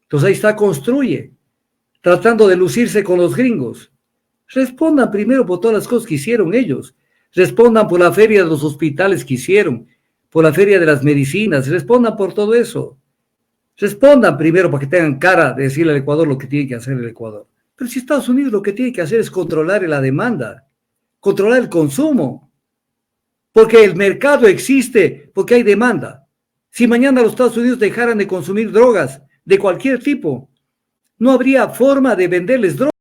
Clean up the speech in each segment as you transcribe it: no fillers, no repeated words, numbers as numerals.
Entonces ahí está, construye, tratando de lucirse con los gringos. Respondan primero por todas las cosas que hicieron ellos. Respondan por la feria de los hospitales que hicieron, por la feria de las medicinas, respondan por todo eso. Respondan primero para que tengan cara de decirle al Ecuador lo que tiene que hacer el Ecuador. Pero si Estados Unidos lo que tiene que hacer es controlar la demanda, controlar el consumo, porque el mercado existe, porque hay demanda. Si mañana los Estados Unidos dejaran de consumir drogas de cualquier tipo, no habría forma de venderles drogas.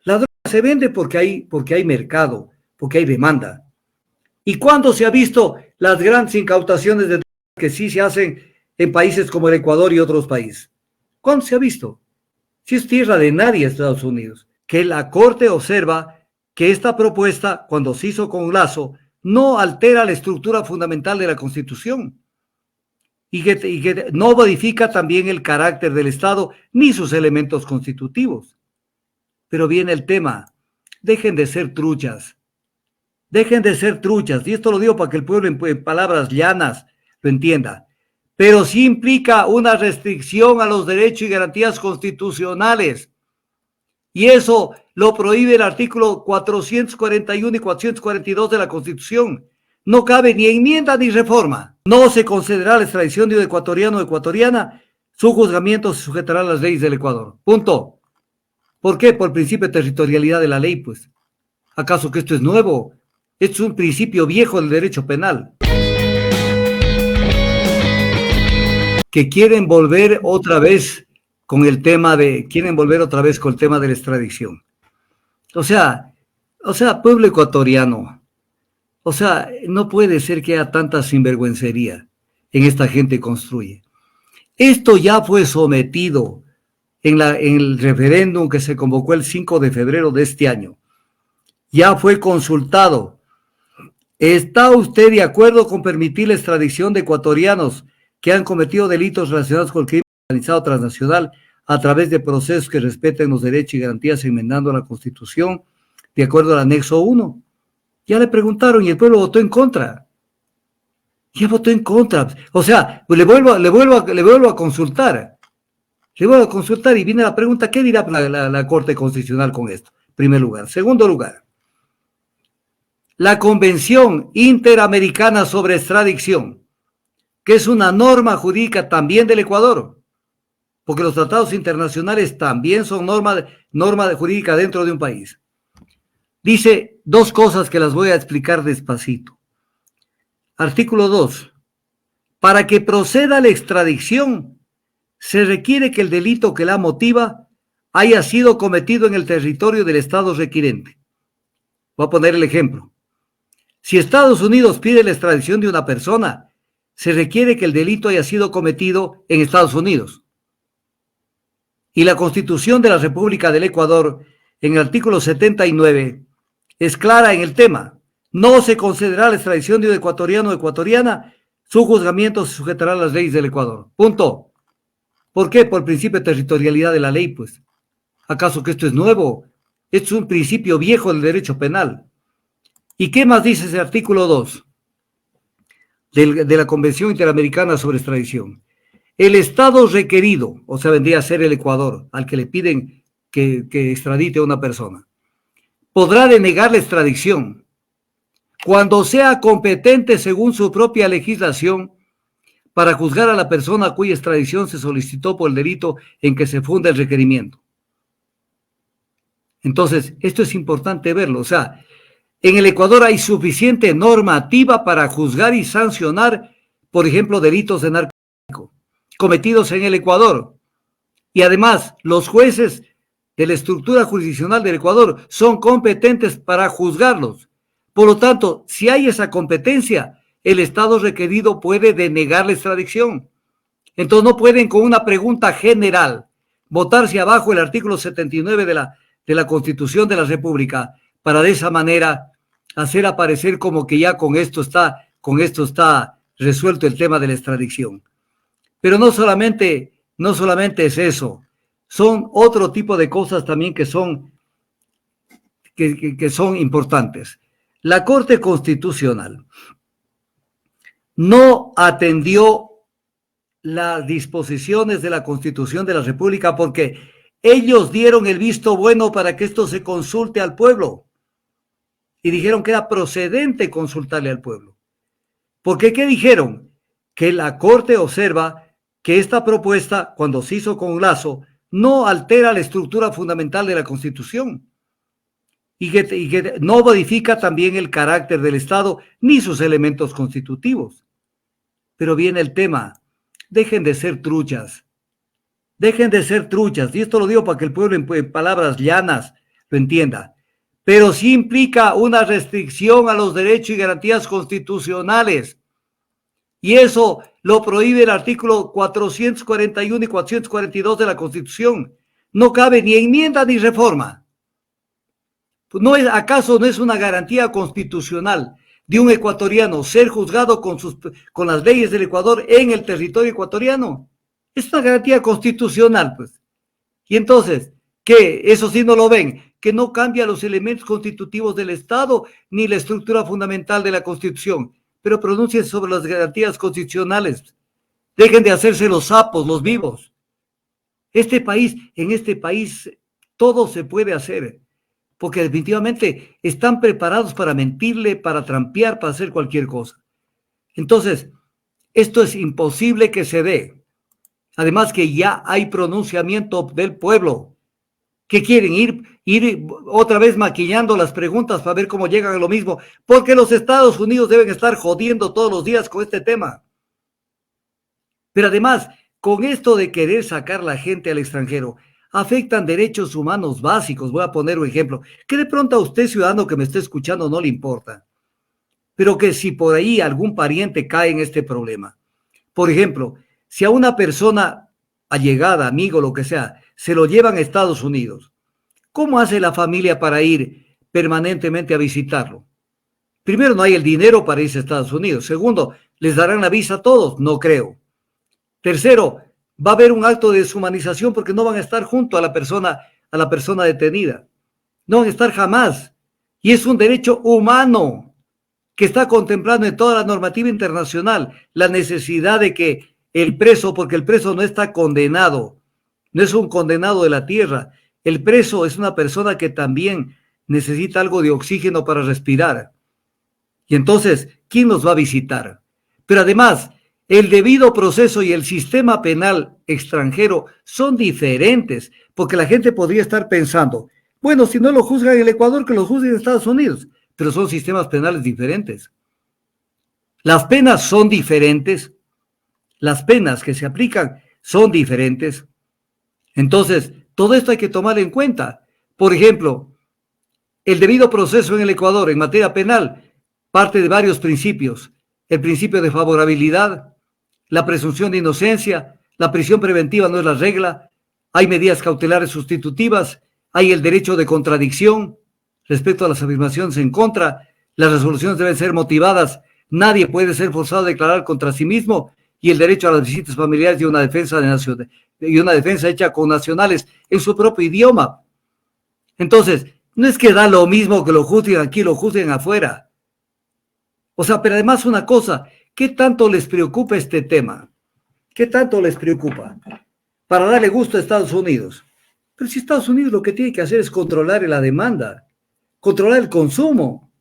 La droga se vende porque hay mercado, porque hay demanda. ¿Y cuándo se ha visto las grandes incautaciones de drogas que sí se hacen en países como el Ecuador y otros países? ¿Cuándo se ha visto? Si es tierra de nadie Estados Unidos. Que la Corte observa que esta propuesta, cuando se hizo con Lazo, no altera la estructura fundamental de la Constitución y que no modifica también el carácter del Estado ni sus elementos constitutivos. Pero viene el tema, dejen de ser truchas, y esto lo digo para que el pueblo en palabras llanas lo entienda, pero sí implica una restricción a los derechos y garantías constitucionales, y eso lo prohíbe el artículo 441 y 442 de la Constitución. No cabe ni enmienda ni reforma. No se concederá la extradición de un ecuatoriano o ecuatoriana, su juzgamiento se sujetará a las leyes del Ecuador. Punto. ¿Por qué? Por el principio de territorialidad de la ley, pues. ¿Acaso que esto es nuevo? Esto es un principio viejo del derecho penal. Que quieren volver otra vez con el tema de la extradición. O sea, pueblo ecuatoriano, no puede ser que haya tanta sinvergüencería en esta gente construye. Esto ya fue sometido en el referéndum que se convocó el 5 de febrero de este año. Ya fue consultado. ¿Está usted de acuerdo con permitir la extradición de ecuatorianos que han cometido delitos relacionados con el crimen organizado transnacional a través de procesos que respeten los derechos y garantías enmendando la Constitución de acuerdo al anexo 1? Ya le preguntaron y el pueblo votó en contra. Ya votó en contra. O sea, pues le vuelvo a consultar. Le vuelvo a consultar y viene la pregunta, ¿qué dirá la Corte Constitucional con esto? Primer lugar. Segundo lugar, la Convención Interamericana sobre Extradición, que es una norma jurídica también del Ecuador, porque los tratados internacionales también son norma jurídica dentro de un país. Dice dos cosas que las voy a explicar despacito. Artículo 2. Para que proceda la extradición, se requiere que el delito que la motiva haya sido cometido en el territorio del Estado requirente. Voy a poner el ejemplo. Si Estados Unidos pide la extradición de una persona, se requiere que el delito haya sido cometido en Estados Unidos. Y la Constitución de la República del Ecuador, en el artículo 79, es clara en el tema. No se concederá la extradición de un ecuatoriano o ecuatoriana, su juzgamiento se sujetará a las leyes del Ecuador. Punto. ¿Por qué? Por el principio de territorialidad de la ley, pues. ¿Acaso que esto es nuevo? Esto es un principio viejo del derecho penal. ¿Y qué más dice ese artículo 2 de la Convención Interamericana sobre Extradición? El Estado requerido, o sea, vendría a ser el Ecuador, al que le piden que extradite a una persona, podrá denegar la extradición cuando sea competente según su propia legislación para juzgar a la persona cuya extradición se solicitó por el delito en que se funda el requerimiento. Entonces, esto es importante verlo. O sea, en el Ecuador hay suficiente normativa para juzgar y sancionar, por ejemplo, delitos de narcotráfico cometidos en el Ecuador. Y además, los jueces de la estructura jurisdiccional del Ecuador son competentes para juzgarlos. Por lo tanto, si hay esa competencia, el Estado requerido puede denegar la extradición. Entonces no pueden con una pregunta general votarse abajo el artículo 79 de la Constitución de la República para de esa manera hacer aparecer como que ya con esto está resuelto el tema de la extradición. Pero no solamente es eso, son otro tipo de cosas también que son importantes. La Corte Constitucional no atendió las disposiciones de la Constitución de la República porque ellos dieron el visto bueno para que esto se consulte al pueblo y dijeron que era procedente consultarle al pueblo. ¿Por qué? ¿Qué dijeron? Que la Corte observa que esta propuesta, cuando se hizo con Lazo, no altera la estructura fundamental de la Constitución y que no modifica también el carácter del Estado ni sus elementos constitutivos. Pero viene el tema, dejen de ser truchas, y esto lo digo para que el pueblo en palabras llanas lo entienda, pero sí implica una restricción a los derechos y garantías constitucionales, y eso lo prohíbe el artículo 441 y 442 de la Constitución. No cabe ni enmienda ni reforma. ¿No es, acaso no es una garantía constitucional de un ecuatoriano ser juzgado con las leyes del Ecuador en el territorio ecuatoriano? Es una garantía constitucional, pues. Y entonces, ¿qué? Eso sí no lo ven, que no cambia los elementos constitutivos del Estado ni la estructura fundamental de la Constitución, pero pronuncien sobre las garantías constitucionales. Dejen de hacerse los sapos, los vivos. En este país, todo se puede hacer, porque definitivamente están preparados para mentirle, para trampear, para hacer cualquier cosa. Entonces, esto es imposible que se dé. Además que ya hay pronunciamiento del pueblo. ¿Qué quieren? Ir otra vez maquillando las preguntas para ver cómo llegan a lo mismo, porque los Estados Unidos deben estar jodiendo todos los días con este tema. Pero además, con esto de querer sacar la gente al extranjero, afectan derechos humanos básicos. Voy a poner un ejemplo, que de pronto a usted, ciudadano que me esté escuchando, no le importa, pero que si por ahí algún pariente cae en este problema. Por ejemplo, si a una persona allegada, amigo, lo que sea, se lo llevan a Estados Unidos, ¿cómo hace la familia para ir permanentemente a visitarlo? Primero, no hay el dinero para irse a Estados Unidos. Segundo, ¿les darán la visa a todos? No creo. Tercero, va a haber un acto de deshumanización porque no van a estar junto a la persona detenida. No van a estar jamás. Y es un derecho humano que está contemplando en toda la normativa internacional la necesidad de que el preso, porque el preso no está condenado, no es un condenado de la tierra, el preso es una persona que también necesita algo de oxígeno para respirar. Y entonces, ¿quién nos va a visitar? Pero además, el debido proceso y el sistema penal extranjero son diferentes, porque la gente podría estar pensando, bueno, si no lo juzgan en el Ecuador, que lo juzguen en Estados Unidos, pero son sistemas penales diferentes. Las penas son diferentes, las penas que se aplican son diferentes. Entonces, todo esto hay que tomar en cuenta. Por ejemplo, el debido proceso en el Ecuador en materia penal parte de varios principios. El principio de favorabilidad, la presunción de inocencia, la prisión preventiva no es la regla, hay medidas cautelares sustitutivas, hay el derecho de contradicción respecto a las afirmaciones en contra, las resoluciones deben ser motivadas, nadie puede ser forzado a declarar contra sí mismo, y el derecho a las visitas familiares y una defensa hecha con nacionales en su propio idioma. Entonces, no es que da lo mismo que lo juzguen aquí, lo juzguen afuera. O sea, pero además una cosa, ¿qué tanto les preocupa este tema? ¿Qué tanto les preocupa? Para darle gusto a Estados Unidos. Pero si Estados Unidos lo que tiene que hacer es controlar la demanda, controlar el consumo,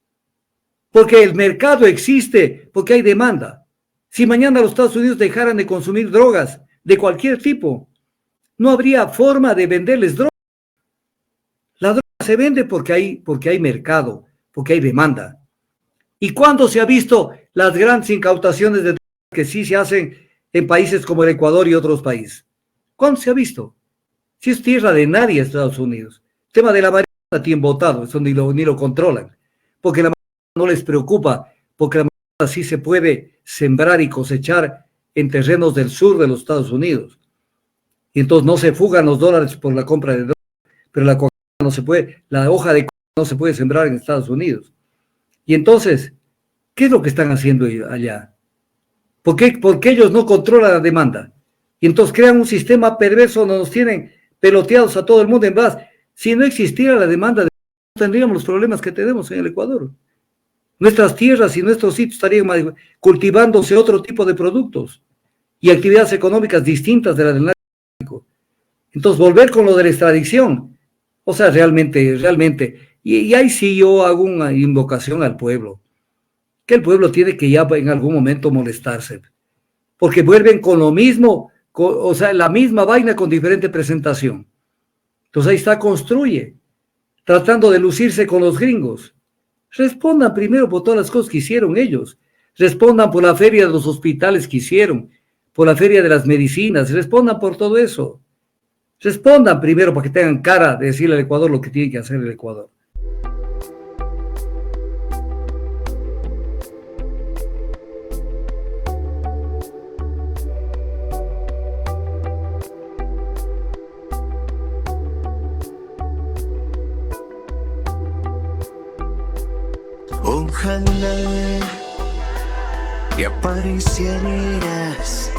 porque el mercado existe, porque hay demanda. Si mañana los Estados Unidos dejaran de consumir drogas de cualquier tipo, no habría forma de venderles drogas. La droga se vende porque hay mercado, porque hay demanda. ¿Y cuándo se ha visto las grandes incautaciones de drogas que sí se hacen en países como el Ecuador y otros países? ¿Cuándo se ha visto? Si es tierra de nadie Estados Unidos. El tema de la marihuana tienen votado, eso ni lo controlan, porque la marihuana no les preocupa, porque la marihuana sí se puede sembrar y cosechar en terrenos del sur de los Estados Unidos. Y entonces no se fugan los dólares por la compra de drogas, pero la cocaína no se puede, la hoja de coca no se puede sembrar en Estados Unidos. Y entonces, ¿qué es lo que están haciendo allá? ¿Por qué ellos no controlan la demanda? Y entonces crean un sistema perverso donde nos tienen peloteados a todo el mundo. En verdad, si no existiera la demanda, no tendríamos los problemas que tenemos en el Ecuador. Nuestras tierras y nuestros sitios estarían cultivándose otro tipo de productos. y actividades económicas distintas de las del narcotráfico. Entonces, volver con lo de la extradición, o sea, realmente, y ahí sí yo hago una invocación al pueblo, que el pueblo tiene que ya en algún momento molestarse, porque vuelven con lo mismo, o sea, la misma vaina con diferente presentación. Entonces ahí está, construye, tratando de lucirse con los gringos. Respondan primero por todas las cosas que hicieron ellos. Respondan por la feria de los hospitales que hicieron, por la feria de las medicinas, respondan por todo eso. Respondan primero para que tengan cara de decirle al Ecuador lo que tiene que hacer el Ecuador. Ojalá que aparecieras